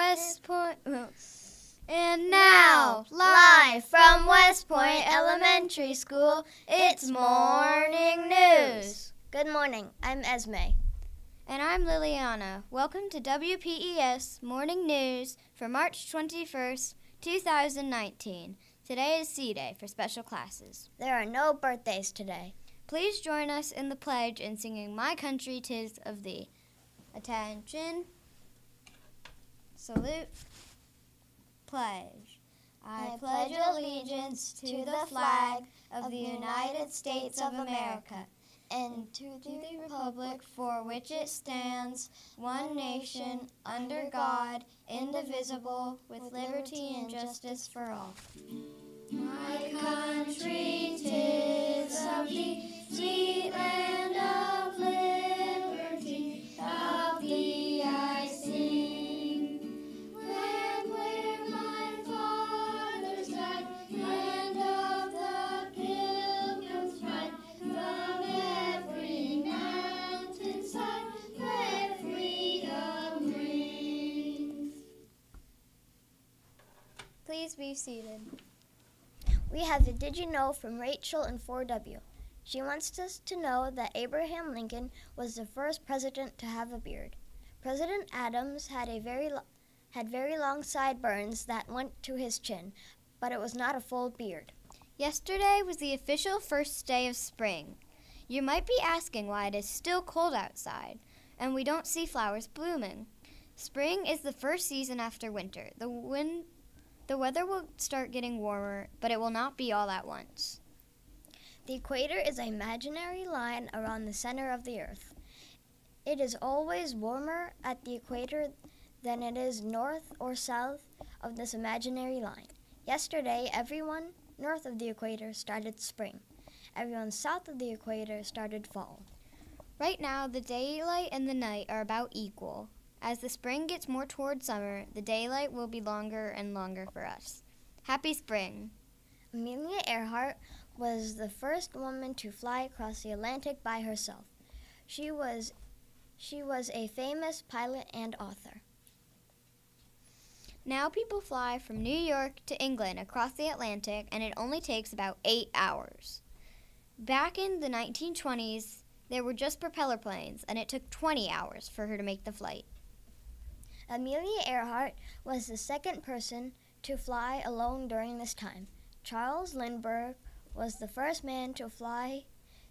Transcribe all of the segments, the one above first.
West Point. And now, live from West Point Elementary School, it's Morning News. Good morning, I'm Esme. And I'm Liliana. Welcome to WPES Morning News for March 21st, 2019. Today is C-Day for special classes. There are no birthdays today. Please join us in the pledge in singing My Country 'Tis of Thee. Attention. Salute. Pledge. I pledge allegiance to the flag of the United States of America and to the republic for which it stands, one nation, under God, indivisible, with liberty and justice for all. My country 'tis of thee, sweet land of liberty, of thee I sing. Land where my fathers died, land of the Pilgrim's pride, from every mountainside where freedom reigns. Please be seated. We have a Did You Know from Rachel in 4W. She wants us to know that Abraham Lincoln was the first president to have a beard. President Adams had very long sideburns that went to his chin, but it was not a full beard. Yesterday was the official first day of spring. You might be asking why it is still cold outside and we don't see flowers blooming. Spring is the first season after winter. The weather will start getting warmer, but it will not be all at once. The equator is an imaginary line around the center of the earth. It is always warmer at the equator than it is north or south of this imaginary line. Yesterday, everyone north of the equator started spring. Everyone south of the equator started fall. Right now, the daylight and the night are about equal. As the spring gets more toward summer, the daylight will be longer and longer for us. Happy spring. Amelia Earhart was the first woman to fly across the Atlantic by herself. She was a famous pilot and author. Now people fly from New York to England across the Atlantic, and it only takes about 8 hours. Back in the 1920s, there were just propeller planes, and it took 20 hours for her to make the flight. Amelia Earhart was the second person to fly alone during this time. Charles Lindbergh was the first man to fly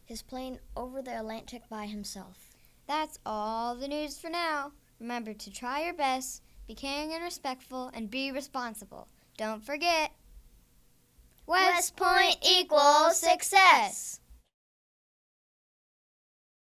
his plane over the Atlantic by himself. That's all the news for now. Remember to try your best, be caring and respectful, and be responsible. Don't forget, West Point equals success.